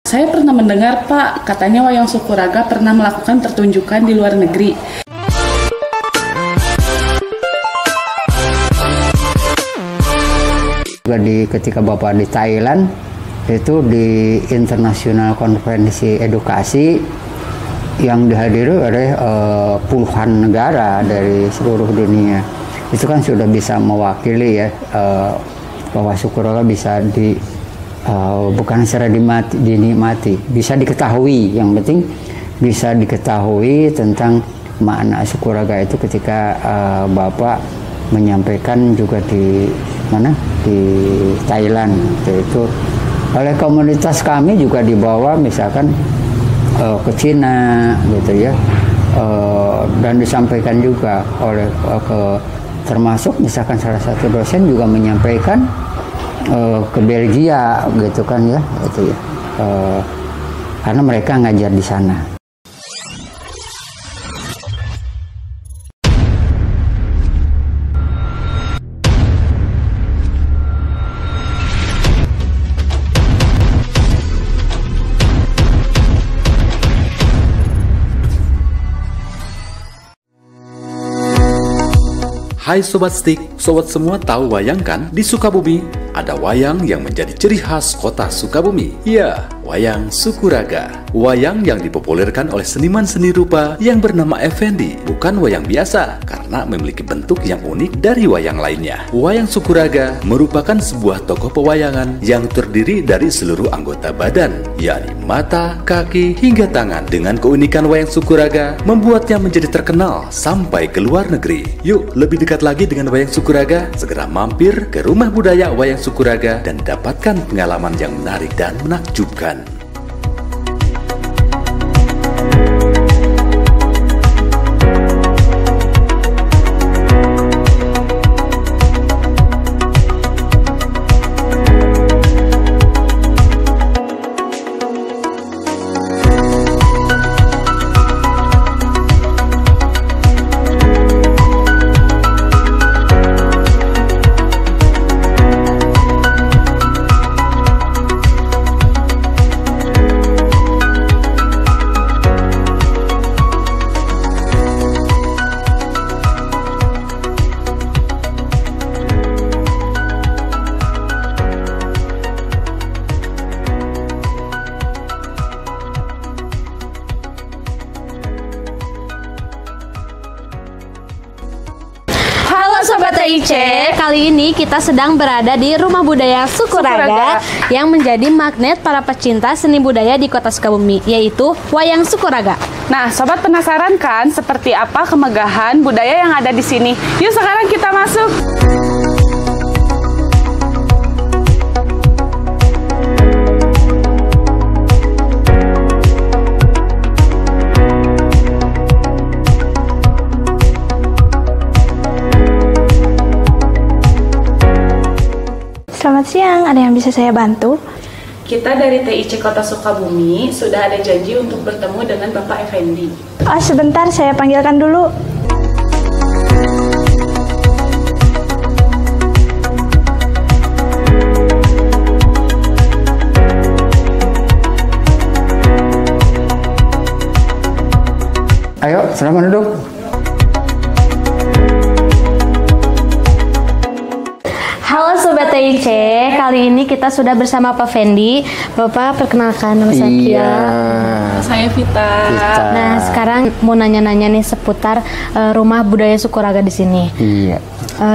Saya pernah mendengar, Pak, katanya Wayang Sukuraga pernah melakukan pertunjukan di luar negeri. Ketika Bapak di Thailand, itu di internasional konferensi edukasi yang dihadiri oleh puluhan negara dari seluruh dunia. Itu kan sudah bisa mewakili ya bahwa Sukuraga bisa bukan secara dinikmati, bisa diketahui. Yang penting bisa diketahui tentang makna Sukuraga itu ketika Bapak menyampaikan juga di mana, di Thailand. Itu oleh komunitas kami juga dibawa misalkan ke Cina gitu ya, dan disampaikan juga oleh termasuk misalkan salah satu dosen juga menyampaikan ke Belgia gitu kan ya, itu ya, karena mereka ngajar di sana. Hai Sobat Stik, sobat semua tahu wayang kan? Di Sukabumi ada wayang yang menjadi ciri khas kota Sukabumi. Ya, wayang Sukuraga. Wayang yang dipopulerkan oleh seniman seni rupa yang bernama Effendi. Bukan wayang biasa, karena memiliki bentuk yang unik dari wayang lainnya. Wayang Sukuraga merupakan sebuah tokoh pewayangan yang terdiri dari seluruh anggota badan, yakni mata, kaki, hingga tangan. Dengan keunikan wayang Sukuraga, membuatnya menjadi terkenal sampai ke luar negeri. Yuk, lebih dekat lagi dengan wayang Sukuraga, segera mampir ke Rumah Budaya Wayang Sukuraga dan dapatkan pengalaman yang menarik dan menakjubkan. Sobat TIC, kali ini kita sedang berada di Rumah Budaya Sukuraga yang menjadi magnet para pecinta seni budaya di kota Sukabumi, yaitu Wayang Sukuraga. Nah, sobat penasaran kan seperti apa kemegahan budaya yang ada di sini? Yuk sekarang kita masuk. Selamat siang, ada yang bisa saya bantu? Kita dari TIC Kota Sukabumi sudah ada janji untuk bertemu dengan Bapak Effendi. Oh, sebentar, saya panggilkan dulu. Ayo, selamat duduk. Halo Sobat TIC, kali ini kita sudah bersama Pak Fendi. Bapak perkenalkan nama saya. Iya. Saya Vita. Nah, sekarang mau nanya-nanya nih seputar Rumah Budaya Sukuraga di sini. Iya.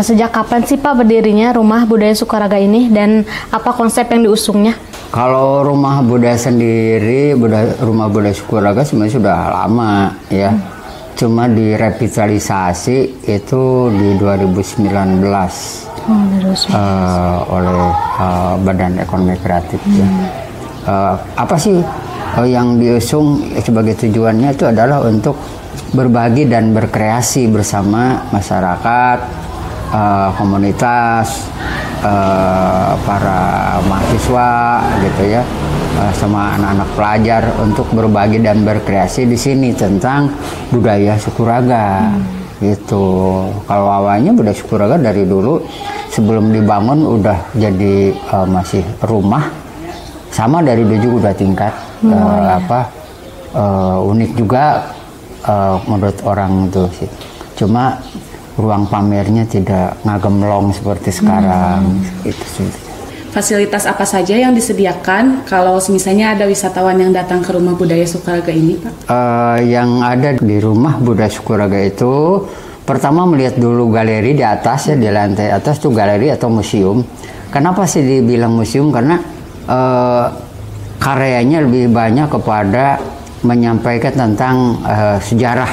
Sejak kapan sih Pak berdirinya Rumah Budaya Sukuraga ini dan apa konsep yang diusungnya? Kalau Rumah Budaya sendiri, Rumah Budaya Sukuraga sebenarnya sudah lama ya. Cuma direvitalisasi itu di 2019. Oleh Badan Ekonomi Kreatif ya. Apa sih yang diusung sebagai tujuannya itu adalah untuk berbagi dan berkreasi bersama masyarakat, komunitas, para mahasiswa gitu ya, sama anak-anak pelajar untuk berbagi dan berkreasi di sini tentang budaya Sukuraga. Gitu. Kalau awalnya budaya Sukuraga dari dulu sebelum dibangun udah jadi masih rumah sama dari dulu juga 2 tingkat. Unik juga menurut orang itu sih. Cuma ruang pamernya tidak ngagemlong seperti sekarang. Itu sih. Fasilitas apa saja yang disediakan kalau misalnya ada wisatawan yang datang ke Rumah Budaya Sukuraga ini, Pak? Yang ada di Rumah Budaya Sukuraga itu pertama melihat dulu galeri di atas ya, di lantai atas tuh galeri atau museum. Kenapa sih dibilang museum? Karena karyanya lebih banyak kepada menyampaikan tentang sejarah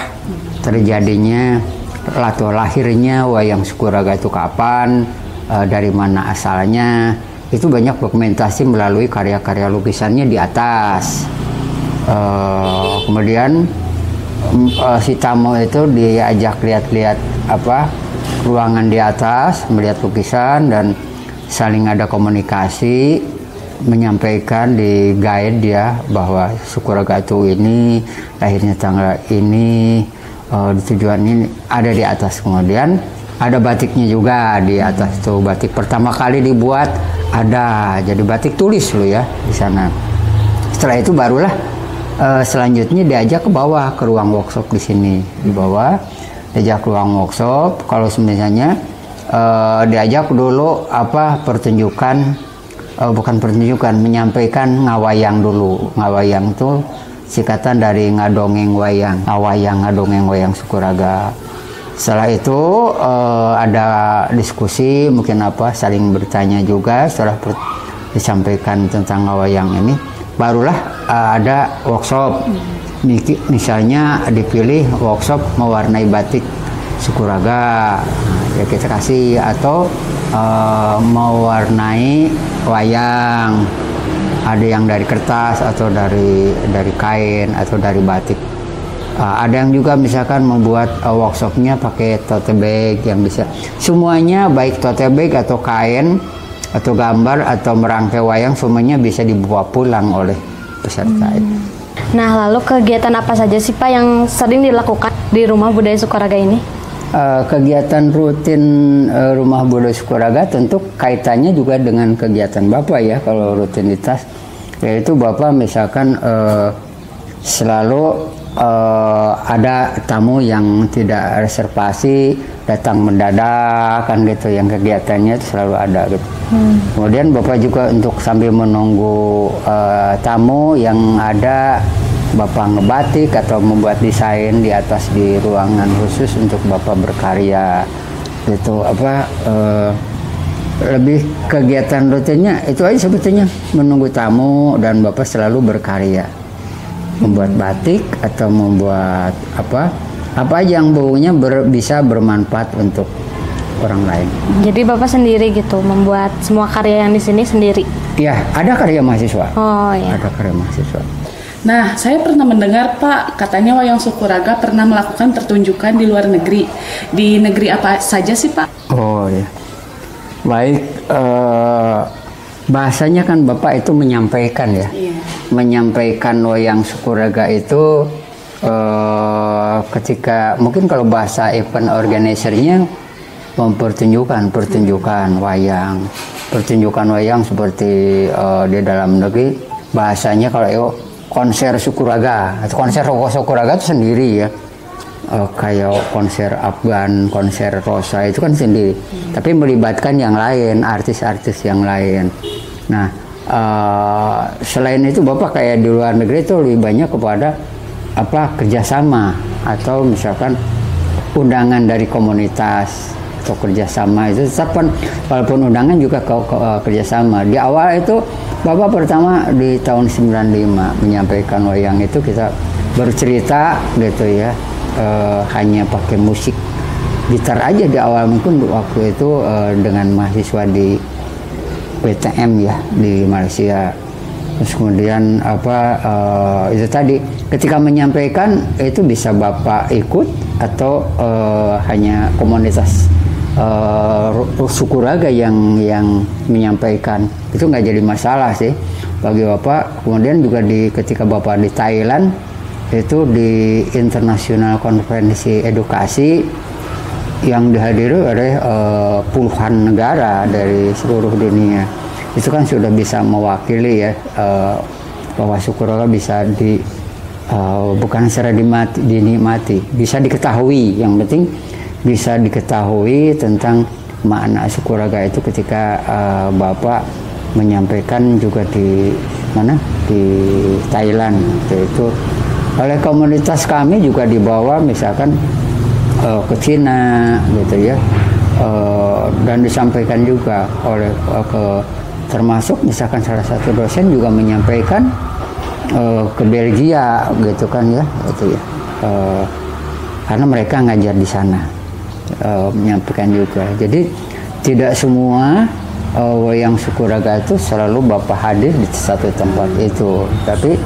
terjadinya atau lahirnya wayang Sukuraga itu kapan, dari mana asalnya. Itu banyak dokumentasi melalui karya-karya lukisannya di atas. Kemudian si tamu itu diajak lihat-lihat ruangan di atas, melihat lukisan dan saling ada komunikasi, menyampaikan di guide ya bahwa Sukuraga itu ini lahirnya tanggal ini, tujuan ini ada di atas. Kemudian ada batiknya juga di atas tuh, batik pertama kali dibuat ada, jadi batik tulis lo ya di sana. Setelah itu barulah selanjutnya diajak ke bawah ke ruang workshop di sini, di bawah diajak ke ruang workshop. Kalau misalnya diajak dulu pertunjukan, bukan pertunjukan, menyampaikan ngawayang dulu. Ngawayang tuh singkatan dari ngadongeng wayang, ngawayang ngadongeng wayang Sukuraga. Setelah itu ada diskusi, mungkin saling bertanya juga. Setelah disampaikan tentang wayang ini, barulah ada workshop. Misalnya dipilih workshop mewarnai batik Sukuraga, ya kita kasih, atau mewarnai wayang. Ada yang dari kertas atau dari kain atau dari batik. Ada yang juga misalkan membuat workshopnya pakai tote bag yang bisa. Semuanya baik tote bag atau kain atau gambar atau merangkai wayang, semuanya bisa dibawa pulang oleh peserta itu. Nah, lalu kegiatan apa saja sih Pak yang sering dilakukan di Rumah Budaya Sukuraga ini? Kegiatan rutin Rumah Budaya Sukuraga tentu kaitannya juga dengan kegiatan Bapak ya. Kalau rutinitas, yaitu Bapak misalkan selalu ada tamu yang tidak reservasi datang mendadak kan gitu, yang kegiatannya itu selalu ada gitu. Kemudian Bapak juga untuk sambil menunggu tamu yang ada, Bapak ngebatik atau membuat desain di atas di ruangan khusus untuk Bapak berkarya gitu. Lebih kegiatan rutinnya itu aja sebetulnya, menunggu tamu dan Bapak selalu berkarya, membuat batik atau membuat apa aja yang baunya bisa bermanfaat untuk orang lain. Jadi Bapak sendiri gitu membuat semua karya yang di sini sendiri? Ya, ada karya mahasiswa. Oh ya. Ada karya mahasiswa. Nah, saya pernah mendengar Pak, katanya wayang Sukuraga pernah melakukan pertunjukan di luar negeri. Di negeri apa saja sih Pak? Oh ya, baik. Bahasanya kan Bapak itu menyampaikan ya. Iya. Menyampaikan wayang Sukuraga itu ketika mungkin kalau bahasa event organizer-nya pertunjukan wayang. Pertunjukan wayang seperti di dalam negeri bahasanya kalau konser Sukuraga atau konser Sukuraga itu sendiri ya. Kayak konser Afgan, konser Rosa itu kan sendiri, tapi melibatkan yang lain, artis-artis yang lain. Nah, selain itu Bapak kayak di luar negeri itu lebih banyak kepada kerjasama atau misalkan undangan dari komunitas atau kerjasama itu tetap kan, walaupun undangan juga kerjasama. Di awal itu Bapak pertama di tahun 95 menyampaikan wayang itu kita bercerita gitu ya. Hanya pakai musik gitar aja di awal, mungkin waktu itu dengan mahasiswa di PTM ya di Malaysia. Terus kemudian itu tadi ketika menyampaikan itu bisa Bapak ikut atau hanya komunitas Sukuraga yang menyampaikan, itu nggak jadi masalah sih bagi Bapak. Kemudian juga ketika Bapak di Thailand itu di internasional konferensi edukasi yang dihadiri oleh puluhan negara dari seluruh dunia. itu kan sudah bisa mewakili ya bahwa Sukuraga bisa bukan secara dinikmati, bisa diketahui. Yang penting bisa diketahui tentang makna Sukuraga itu ketika Bapak menyampaikan juga di Thailand, yaitu oleh komunitas kami juga dibawa misalkan ke Cina gitu ya, dan disampaikan juga oleh termasuk misalkan salah satu dosen juga menyampaikan ke Belgia gitu kan ya, itu ya, karena mereka ngajar di sana, menyampaikan juga. Jadi tidak semua wayang Sukuraga itu selalu Bapak hadir di satu tempat itu, tapi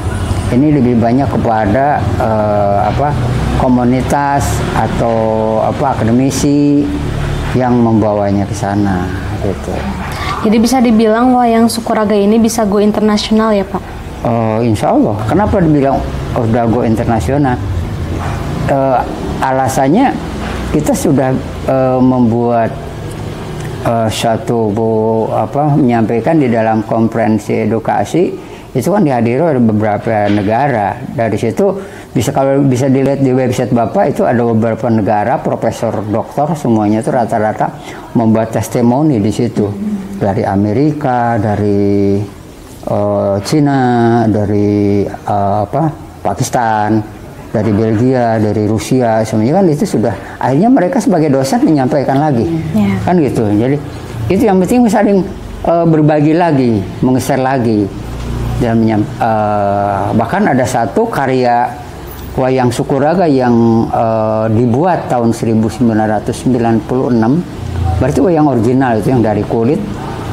ini lebih banyak kepada komunitas atau akademisi yang membawanya ke sana gitu. Jadi bisa dibilang wayang Sukuraga ini bisa go internasional ya Pak? Insya Allah. Kenapa dibilang udah go internasional? Alasannya kita sudah membuat menyampaikan di dalam konferensi edukasi itu kan dihadiri oleh beberapa negara. Dari situ kalau bisa dilihat di website Bapak itu ada beberapa negara, profesor, doktor semuanya itu rata-rata membuat testimoni di situ, dari Amerika, dari Cina, dari Pakistan, dari Belgia, dari Rusia, semuanya kan itu sudah akhirnya mereka sebagai dosen menyampaikan lagi, kan gitu. Jadi itu yang penting saling berbagi lagi, meng-share lagi, dan bahkan ada satu karya wayang Sukuraga yang dibuat tahun 1996, berarti wayang original itu yang dari kulit.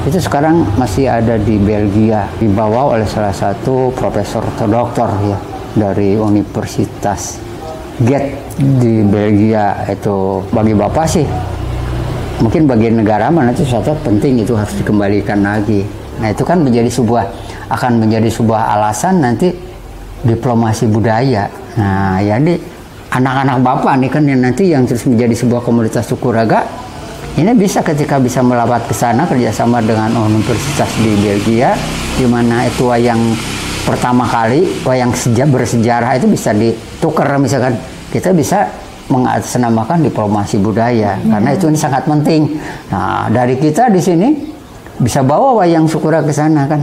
Itu sekarang masih ada di Belgia, dibawa oleh salah satu profesor atau doktor ya dari Universitas Ghent di Belgia. Itu bagi Bapak sih, mungkin bagi negara mana itu suatu penting, itu harus dikembalikan lagi. Nah itu kan akan menjadi sebuah alasan nanti diplomasi budaya. Nah jadi anak-anak Bapak nih kan yang nanti yang terus menjadi sebuah komunitas Sukuraga, ini bisa ketika bisa melawat ke sana kerjasama dengan universitas di Belgia, di mana itu wayang pertama kali, wayang bersejarah itu bisa ditukar, misalkan kita bisa mengatasnamakan diplomasi budaya, karena itu ini sangat penting. Nah dari kita di sini bisa bawa wayang Sukuraga ke sana kan,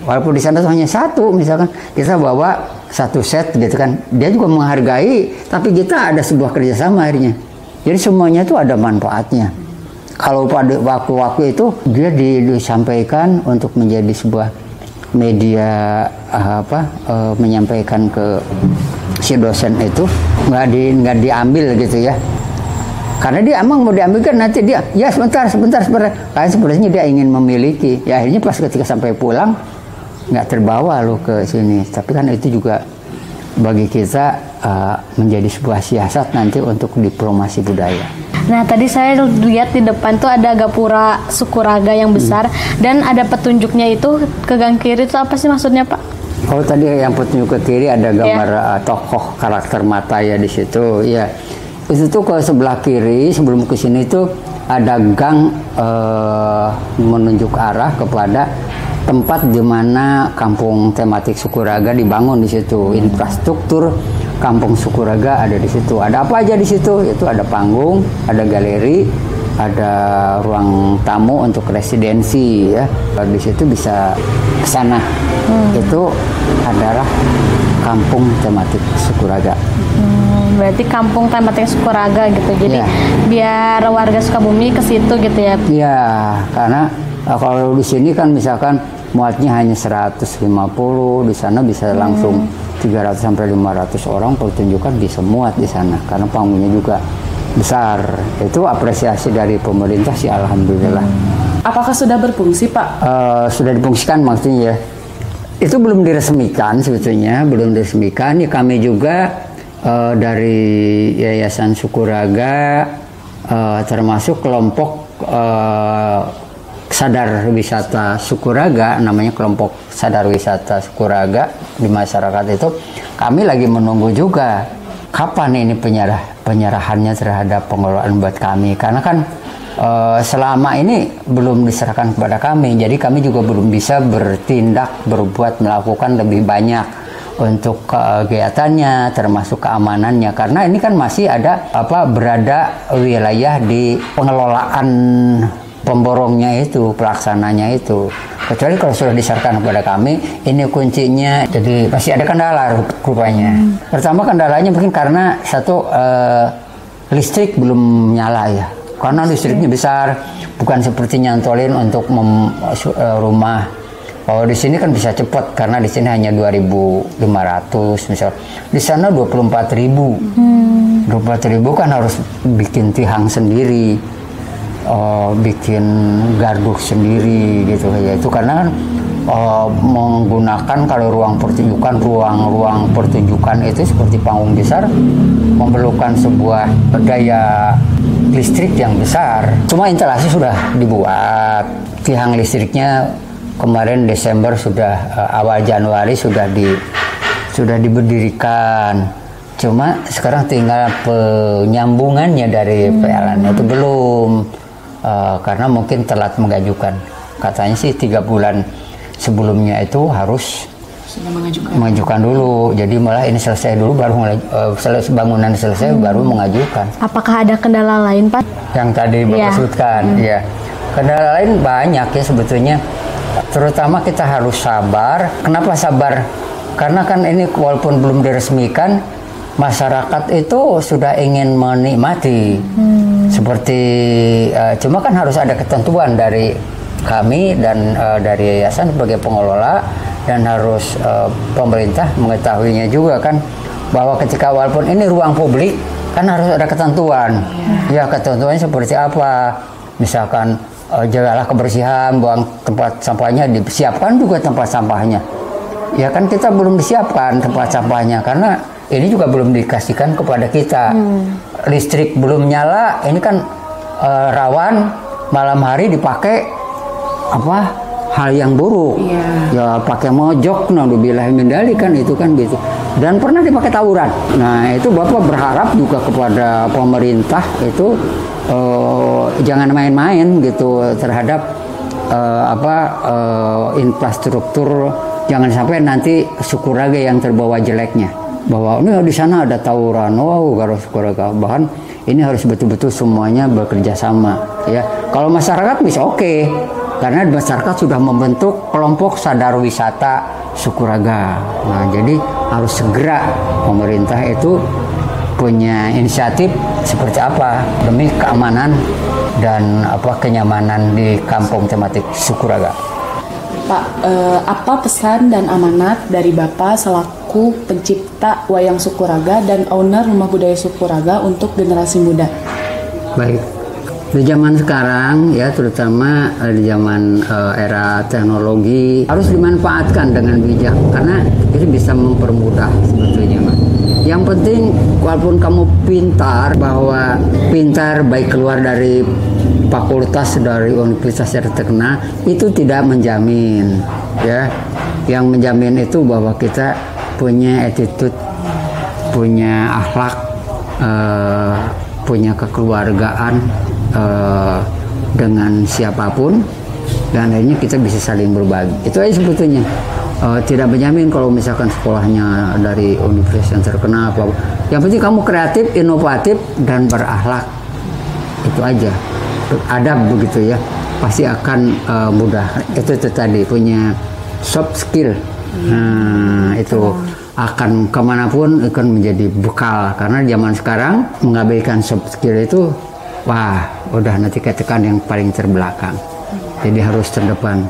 walaupun di sana hanya satu, misalkan kita bawa satu set gitu kan, dia juga menghargai, tapi kita ada sebuah kerjasama akhirnya. Jadi semuanya itu ada manfaatnya. Kalau pada waktu-waktu itu dia disampaikan untuk menjadi sebuah media menyampaikan ke si dosen itu nggak diambil gitu ya, karena dia emang mau diambil kan nanti dia ya sebentar kayak sebenarnya dia ingin memiliki ya, akhirnya pas ketika sampai pulang nggak terbawa lo ke sini. Tapi kan itu juga bagi kita menjadi sebuah siasat nanti untuk diplomasi budaya. Nah tadi saya lihat di depan tuh ada gapura Sukuraga yang besar dan ada petunjuknya itu ke gang kiri itu apa sih maksudnya Pak? Oh tadi yang petunjuk ke kiri ada gambar tokoh karakter mata ya di situ ya. Itu tuh ke sebelah kiri sebelum ke sini tuh ada gang menunjuk arah kepada tempat di mana kampung tematik Sukuraga dibangun di situ. Infrastruktur kampung Sukuraga ada di situ. Ada apa aja di situ? Itu ada panggung, ada galeri, ada ruang tamu untuk residensi ya. Di situ bisa ke sana. Itu adalah kampung tematik Sukuraga. Berarti kampung tematik Sukuraga gitu. Jadi biar warga Sukabumi ke situ gitu ya. Iya, karena kalau di sini kan misalkan muatnya hanya 150, di sana bisa langsung 300 sampai 500 orang pertunjukan bisa muat di sana karena panggungnya juga besar. Itu apresiasi dari pemerintah sih, alhamdulillah. Apakah sudah berfungsi Pak? Sudah difungsikan maksudnya ya. Itu belum diresmikan sebetulnya, belum diresmikan. Ya kami juga dari Yayasan Sukuraga termasuk kelompok Sadar Wisata Sukuraga, namanya kelompok Sadar Wisata Sukuraga di masyarakat itu, kami lagi menunggu juga kapan ini penyerahannya terhadap pengelolaan buat kami, karena kan selama ini belum diserahkan kepada kami, jadi kami juga belum bisa berbuat melakukan lebih banyak untuk kegiatannya, termasuk keamanannya, karena ini kan masih ada berada wilayah di pengelolaan pemborongnya itu, pelaksananya itu. Kecuali kalau sudah diserahkan kepada kami, ini kuncinya. Jadi masih ada kendala rupanya. Pertama kendalanya mungkin karena satu listrik belum nyala ya. Karena listriknya besar, bukan seperti nyantolin untuk rumah. Kalau di sini kan bisa cepat karena di sini hanya 2.500 misal. Di sana 24.000. 24.000 kan harus bikin tiang sendiri. Bikin gardu sendiri gitu ya. Itu karena kan menggunakan kalau ruang pertunjukan itu seperti panggung besar memerlukan sebuah daya listrik yang besar. Cuma instalasi sudah dibuat, tiang listriknya kemarin Desember awal Januari sudah diberdirikan. Cuma sekarang tinggal penyambungannya dari PLN itu belum, karena mungkin telat mengajukan. Katanya sih 3 bulan sebelumnya itu harus mengajukan dulu. Jadi malah ini selesai dulu baru bangunan selesai baru mengajukan. Apakah ada kendala lain, Pak? Yang tadi Bapak sebutkan, ya. Kendala lain banyak ya sebetulnya. Terutama kita harus sabar. Kenapa sabar? Karena kan ini walaupun belum diresmikan, masyarakat itu sudah ingin menikmati. Seperti cuma kan harus ada ketentuan dari kami dan dari yayasan sebagai pengelola, dan harus pemerintah mengetahuinya juga kan, bahwa ketika walaupun ini ruang publik kan harus ada ketentuan. Ya ketentuannya seperti apa? Misalkan jagalah kebersihan, buang tempat sampahnya, disiapkan juga tempat sampahnya. Ya kan kita belum disiapkan tempat sampahnya karena ini juga belum dikasihkan kepada kita. Listrik belum nyala, ini kan rawan malam hari dipakai hal yang buruk. Ya pakai mojok, naudzubillah min dzalik kan, itu kan gitu. Dan pernah dipakai tawuran. Nah, itu Bapak berharap juga kepada pemerintah itu jangan main-main gitu terhadap infrastruktur. Jangan sampai nanti Sukuraga yang terbawa jeleknya, bahwa ini di sana ada tawuran, harus Sukuraga. Bahkan ini harus betul-betul semuanya bekerja sama ya. Kalau masyarakat bisa oke, karena masyarakat sudah membentuk kelompok sadar wisata Sukuraga. Nah, jadi harus segera pemerintah itu punya inisiatif seperti apa demi keamanan dan kenyamanan di kampung tematik Sukuraga. Pak, apa pesan dan amanat dari Bapak selaku pencipta Wayang Sukuraga dan owner Rumah Budaya Sukuraga untuk generasi muda? Baik, di zaman sekarang ya, terutama di zaman era teknologi, harus dimanfaatkan dengan bijak karena itu bisa mempermudah sebetulnya, Mas. Yang penting walaupun kamu pintar, bahwa pintar baik keluar dari fakultas dari universitas yang terkenal, itu tidak menjamin ya. Yang menjamin itu bahwa kita punya attitude, punya akhlak, punya kekeluargaan dengan siapapun, dan akhirnya kita bisa saling berbagi. Itu aja sebetulnya. Tidak menjamin kalau misalkan sekolahnya dari universitas yang terkenal. Yang penting kamu kreatif, inovatif, dan berakhlak. Itu aja. Adab begitu ya, pasti akan mudah. Itu tadi punya soft skill. Nah, itu akan kemanapun akan menjadi bekal, karena zaman sekarang mengabaikan soft skill itu udah nanti ketekan yang paling terbelakang. Jadi harus terdepan.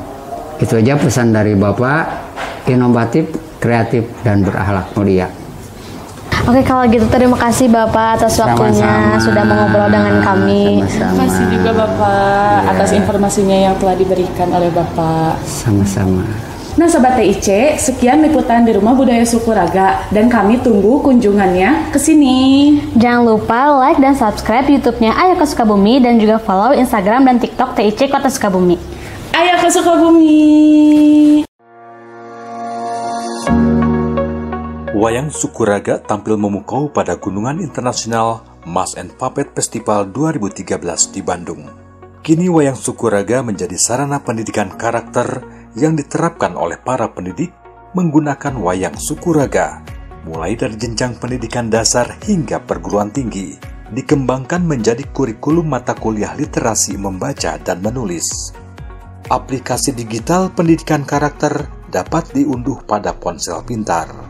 Itu aja pesan dari Bapak, inovatif, kreatif, dan berakhlak mulia. Oke, kalau gitu terima kasih Bapak atas waktunya, sudah mengobrol dengan kami. Terima kasih juga Bapak atas informasinya yang telah diberikan oleh Bapak. Sama-sama. Nah, Sobat TIC, sekian liputan di Rumah Budaya Sukuraga, dan kami tunggu kunjungannya ke sini. Jangan lupa like dan subscribe YouTube-nya Ayo ke Sukabumi, dan juga follow Instagram dan TikTok TIC Kota Sukabumi. Ayo ke Sukabumi. Wayang Sukuraga tampil memukau pada Gunungan Internasional Mask and Puppet Festival 2013 di Bandung. Kini wayang Sukuraga menjadi sarana pendidikan karakter yang diterapkan oleh para pendidik menggunakan wayang Sukuraga, mulai dari jenjang pendidikan dasar hingga perguruan tinggi, dikembangkan menjadi kurikulum mata kuliah literasi membaca dan menulis. Aplikasi digital pendidikan karakter dapat diunduh pada ponsel pintar.